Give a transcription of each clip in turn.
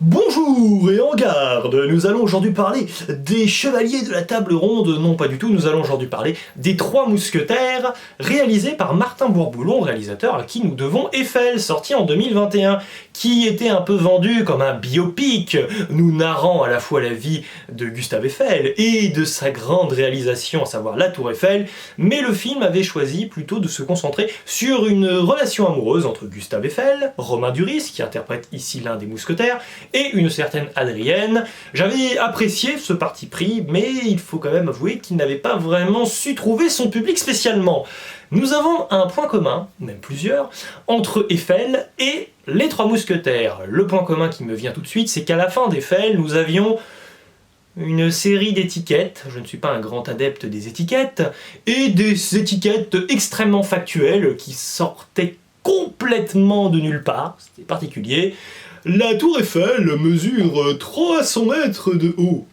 Bonjour et en garde, nous allons aujourd'hui parler des Chevaliers de la Table Ronde, non pas du tout, nous allons aujourd'hui parler des Trois Mousquetaires, réalisés par Martin Bourboulon, réalisateur à qui nous devons Eiffel, sorti en 2021, qui était un peu vendu comme un biopic, nous narrant à la fois la vie de Gustave Eiffel et de sa grande réalisation, à savoir la Tour Eiffel, mais le film avait choisi plutôt de se concentrer sur une relation amoureuse entre Gustave Eiffel, Romain Duris, qui interprète ici l'un des mousquetaires, et une certaine Adrienne. J'avais apprécié ce parti pris, mais il faut quand même avouer qu'il n'avait pas vraiment su trouver son public spécialement. Nous avons un point commun, même plusieurs, entre Eiffel et les Trois Mousquetaires. Le point commun qui me vient tout de suite, c'est qu'à la fin d'Eiffel, nous avions une série d'étiquettes, je ne suis pas un grand adepte des étiquettes, et des étiquettes extrêmement factuelles qui sortaient complètement de nulle part, c'était particulier. La tour Eiffel mesure 300 mètres de haut.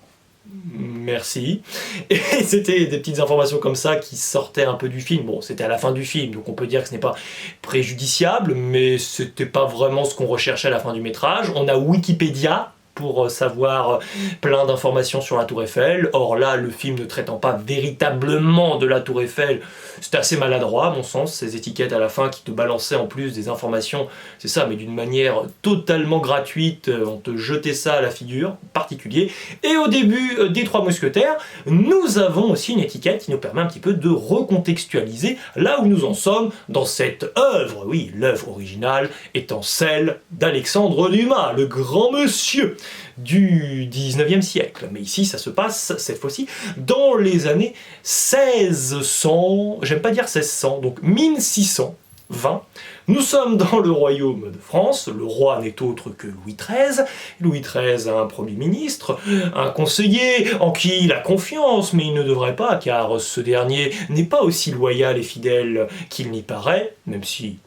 Merci. Et c'était des petites informations comme ça qui sortaient un peu du film. Bon, c'était à la fin du film, donc on peut dire que ce n'est pas préjudiciable, mais c'était pas vraiment ce qu'on recherchait à la fin du métrage. On a Wikipédia pour savoir plein d'informations sur la Tour Eiffel. Or là, le film ne traitant pas véritablement de la Tour Eiffel, c'était assez maladroit à mon sens, ces étiquettes à la fin qui te balançaient en plus des informations, c'est ça, mais d'une manière totalement gratuite, on te jetait ça à la figure, particulier. Et au début des Trois Mousquetaires, nous avons aussi une étiquette qui nous permet un petit peu de recontextualiser là où nous en sommes dans cette œuvre. Oui, l'œuvre originale étant celle d'Alexandre Dumas, le grand monsieur du 19e siècle. Mais ici, ça se passe, cette fois-ci, dans les années 1600, j'aime pas dire 1600, donc 1620. Nous sommes dans le royaume de France, le roi n'est autre que Louis XIII. Louis XIII a un premier ministre, un conseiller en qui il a confiance, mais il ne devrait pas, car ce dernier n'est pas aussi loyal et fidèle qu'il n'y paraît, même si,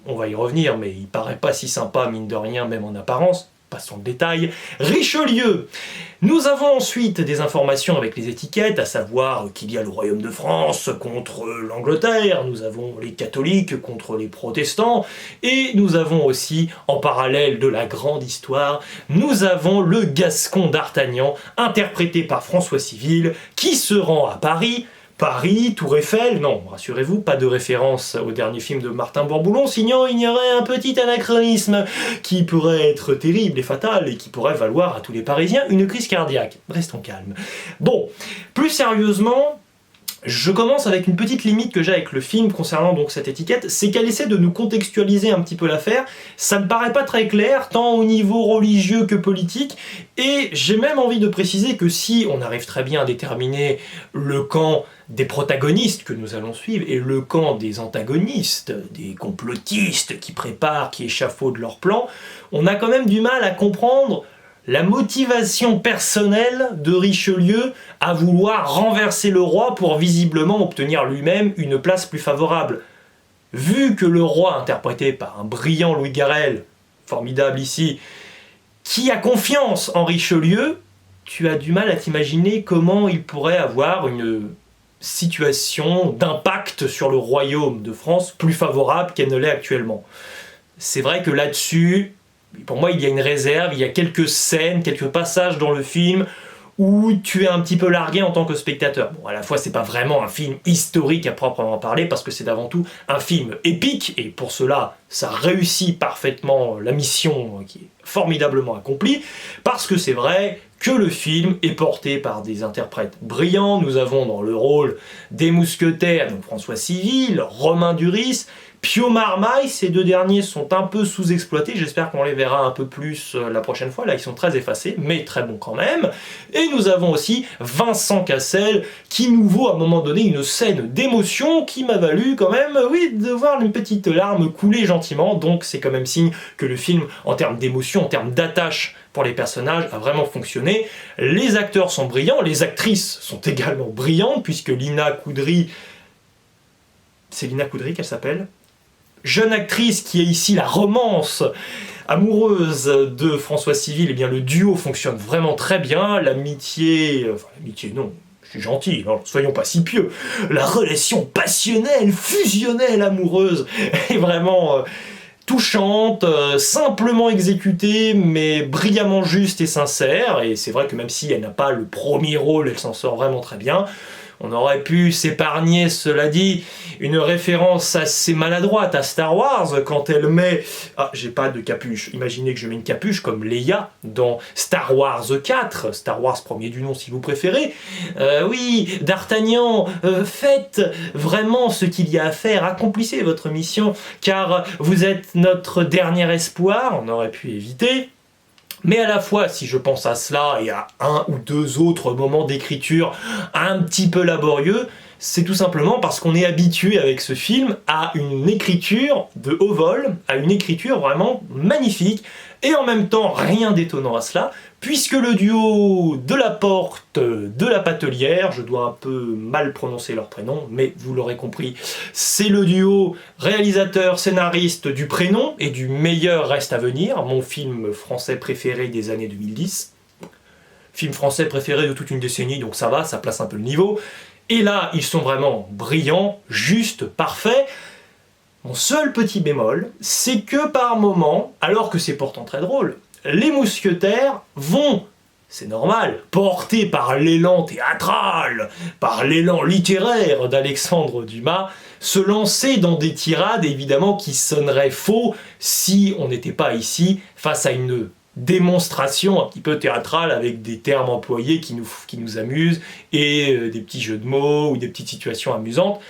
on va y revenir, mais il paraît pas si sympa, mine de rien, même en apparence. Passons le détail. Richelieu. Nous avons ensuite des informations avec les étiquettes, à savoir qu'il y a le royaume de France contre l'Angleterre, nous avons les catholiques contre les protestants, et nous avons aussi, en parallèle de la grande histoire, nous avons le Gascon d'Artagnan, interprété par François Civil, qui se rend à Paris. Paris, Tour Eiffel, non, rassurez-vous, pas de référence au dernier film de Martin Bourboulon, sinon il y aurait un petit anachronisme qui pourrait être terrible et fatal et qui pourrait valoir à tous les Parisiens une crise cardiaque. Restons calmes. Bon, plus sérieusement, je commence avec une petite limite que j'ai avec le film concernant donc cette étiquette, c'est qu'elle essaie de nous contextualiser un petit peu l'affaire, ça me paraît pas très clair, tant au niveau religieux que politique, et j'ai même envie de préciser que si on arrive très bien à déterminer le camp des protagonistes que nous allons suivre et le camp des antagonistes, des complotistes qui préparent, qui échafaudent leur plan, on a quand même du mal à comprendre la motivation personnelle de Richelieu à vouloir renverser le roi pour visiblement obtenir lui-même une place plus favorable. Vu que le roi, interprété par un brillant Louis Garrel, formidable ici, qui a confiance en Richelieu, tu as du mal à t'imaginer comment il pourrait avoir une situation d'impact sur le royaume de France plus favorable qu'elle ne l'est actuellement. C'est vrai que là-dessus, pour moi, il y a une réserve, il y a quelques scènes, quelques passages dans le film où tu es un petit peu largué en tant que spectateur. Bon, à la fois, c'est pas vraiment un film historique à proprement parler, parce que c'est avant tout un film épique, et pour cela, ça réussit parfaitement la mission qui est formidablement accomplie, parce que c'est vrai que le film est porté par des interprètes brillants. Nous avons dans le rôle des mousquetaires, donc François Civil, Romain Duris, Pio Marmaille. Ces deux derniers sont un peu sous-exploités, j'espère qu'on les verra un peu plus la prochaine fois, là ils sont très effacés, mais très bons quand même. Et nous avons aussi Vincent Cassel, qui nous vaut à un moment donné une scène d'émotion qui m'a valu quand même, oui, de voir une petite larme couler gentiment, donc c'est quand même signe que le film, en termes d'émotion, en termes d'attache pour les personnages, a vraiment fonctionné. Les acteurs sont brillants, les actrices sont également brillantes, puisque Lina Coudry, c'est Lina Coudry qu'elle s'appelle, jeune actrice qui est ici la romance amoureuse de François Civil, eh bien le duo fonctionne vraiment très bien, l'amitié non, je suis gentil, non, soyons pas si pieux, la relation passionnelle, fusionnelle, amoureuse est vraiment touchante, simplement exécutée, mais brillamment juste et sincère, et c'est vrai que même si elle n'a pas le premier rôle, elle s'en sort vraiment très bien. On aurait pu s'épargner, cela dit, une référence assez maladroite à Star Wars quand elle met... Ah, j'ai pas de capuche. Imaginez que je mets une capuche comme Leia dans Star Wars 4, Star Wars premier du nom si vous préférez. Oui, D'Artagnan, faites vraiment ce qu'il y a à faire, accomplissez votre mission, car vous êtes notre dernier espoir, on aurait pu éviter. Mais à la fois, si je pense à cela et à un ou deux autres moments d'écriture un petit peu laborieux, c'est tout simplement parce qu'on est habitué avec ce film à une écriture de haut vol, à une écriture vraiment magnifique, et en même temps rien d'étonnant à cela, puisque le duo de la Porte, de la Patelière, je dois un peu mal prononcer leur prénom, mais vous l'aurez compris, c'est le duo réalisateur-scénariste du Prénom et du Meilleur reste à venir, mon film français préféré des années 2010. Film français préféré de toute une décennie, donc ça va, ça place un peu le niveau. Et là, ils sont vraiment brillants, justes, parfaits. Mon seul petit bémol, c'est que par moments, alors que c'est pourtant très drôle, les mousquetaires vont, c'est normal, portés par l'élan théâtral, par l'élan littéraire d'Alexandre Dumas, se lancer dans des tirades évidemment qui sonneraient faux si on n'était pas ici face à une démonstration un petit peu théâtrale avec des termes employés qui nous amusent et des petits jeux de mots ou des petites situations amusantes.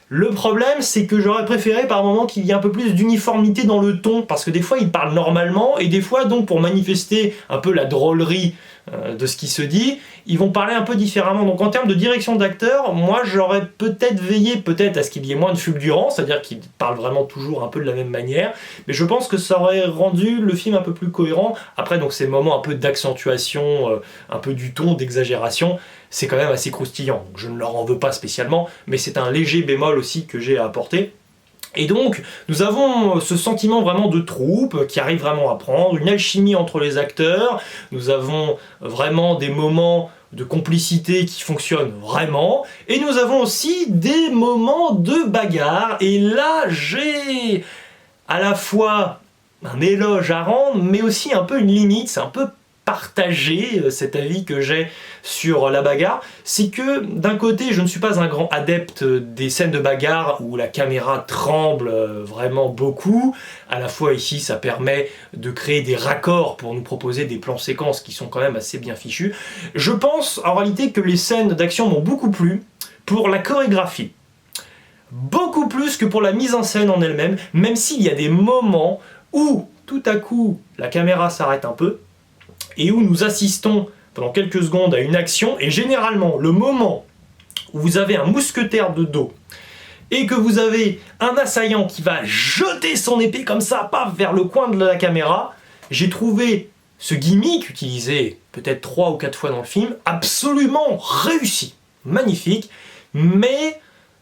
Le problème, c'est que j'aurais préféré par moment qu'il y ait un peu plus d'uniformité dans le ton, parce que des fois ils parlent normalement, et des fois donc pour manifester un peu la drôlerie de ce qui se dit, ils vont parler un peu différemment. Donc en termes de direction d'acteur, moi j'aurais peut-être veillé à ce qu'il y ait moins de fulgurance, c'est-à-dire qu'ils parlent vraiment toujours un peu de la même manière, mais je pense que ça aurait rendu le film un peu plus cohérent. Après donc ces moments un peu d'accentuation, un peu du ton, d'exagération, c'est quand même assez croustillant, donc je ne leur en veux pas spécialement, mais c'est un léger bémol aussi que j'ai à apporter. Et donc, nous avons ce sentiment vraiment de troupe qui arrive vraiment à prendre, une alchimie entre les acteurs, nous avons vraiment des moments de complicité qui fonctionnent vraiment, et nous avons aussi des moments de bagarre, et là j'ai à la fois un éloge à rendre, mais aussi un peu une limite, c'est un peu partager cet avis que j'ai sur la bagarre, c'est que d'un côté je ne suis pas un grand adepte des scènes de bagarre où la caméra tremble vraiment beaucoup, à la fois ici ça permet de créer des raccords pour nous proposer des plans séquences qui sont quand même assez bien fichus. Je pense en réalité que les scènes d'action m'ont beaucoup plu pour la chorégraphie, beaucoup plus que pour la mise en scène en elle-même, même s'il y a des moments où tout à coup la caméra s'arrête un peu et où nous assistons pendant quelques secondes à une action, et généralement le moment où vous avez un mousquetaire de dos et que vous avez un assaillant qui va jeter son épée comme ça, paf, vers le coin de la caméra, j'ai trouvé ce gimmick utilisé peut-être 3 ou 4 fois dans le film absolument réussi, magnifique, mais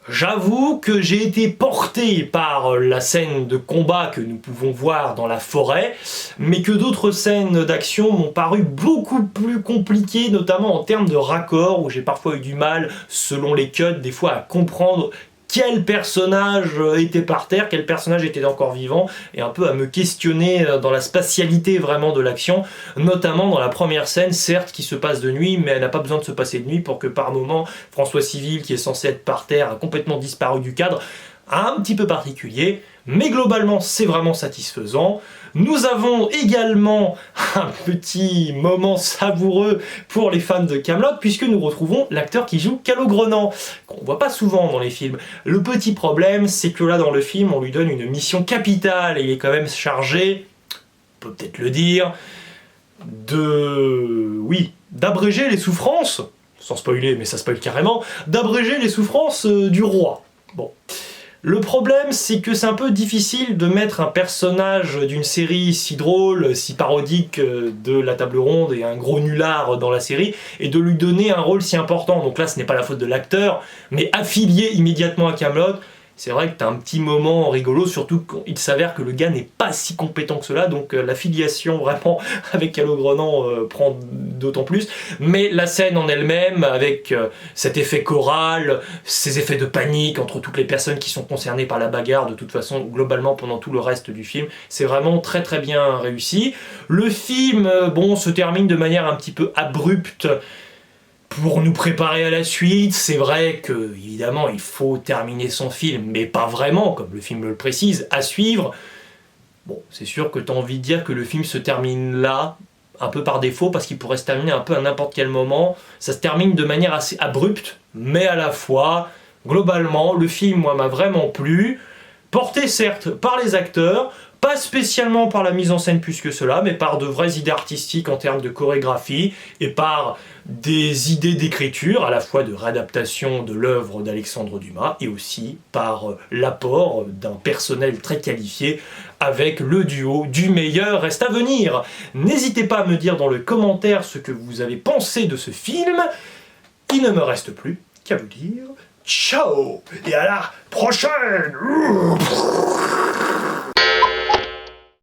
j'avoue que j'ai été porté par la scène de combat que nous pouvons voir dans la forêt, mais que d'autres scènes d'action m'ont paru beaucoup plus compliquées, notamment en termes de raccords, où j'ai parfois eu du mal, selon les cuts, des fois à comprendre quel personnage était par terre, quel personnage était encore vivant, et un peu à me questionner dans la spatialité vraiment de l'action, notamment dans la première scène, certes qui se passe de nuit, mais elle n'a pas besoin de se passer de nuit pour que par moment, François Civil, qui est censé être par terre, a complètement disparu du cadre, un petit peu particulier, mais globalement c'est vraiment satisfaisant. Nous avons également un petit moment savoureux pour les fans de Kaamelott, puisque nous retrouvons l'acteur qui joue Calogrenant, qu'on voit pas souvent dans les films. Le petit problème, c'est que là dans le film, on lui donne une mission capitale, et il est quand même chargé, on peut peut-être le dire, d'abréger les souffrances, sans spoiler, mais ça spoil carrément, d'abréger les souffrances du roi. Bon. Le problème, c'est que c'est un peu difficile de mettre un personnage d'une série si drôle, si parodique de la table ronde et un gros nulard dans la série, et de lui donner un rôle si important. Donc là, ce n'est pas la faute de l'acteur, mais affilié immédiatement à Kaamelott, c'est vrai que t'as un petit moment rigolo, surtout quand il s'avère que le gars n'est pas si compétent que cela, donc la filiation vraiment avec Calogrenant prend d'autant plus. Mais la scène en elle-même, avec cet effet choral, ces effets de panique entre toutes les personnes qui sont concernées par la bagarre, de toute façon, globalement pendant tout le reste du film, c'est vraiment très très bien réussi. Le film, bon, se termine de manière un petit peu abrupte, pour nous préparer à la suite. C'est vrai que, évidemment, il faut terminer son film, mais pas vraiment, comme le film le précise, à suivre. Bon, c'est sûr que tu as envie de dire que le film se termine là, un peu par défaut, parce qu'il pourrait se terminer un peu à n'importe quel moment. Ça se termine de manière assez abrupte, mais à la fois, globalement, le film, moi, m'a vraiment plu. Porté certes par les acteurs, pas spécialement par la mise en scène plus que cela, mais par de vraies idées artistiques en termes de chorégraphie et par des idées d'écriture, à la fois de réadaptation de l'œuvre d'Alexandre Dumas et aussi par l'apport d'un personnel très qualifié avec le duo du meilleur reste à venir. N'hésitez pas à me dire dans le commentaire ce que vous avez pensé de ce film. Il ne me reste plus qu'à vous dire ciao et à la prochaine.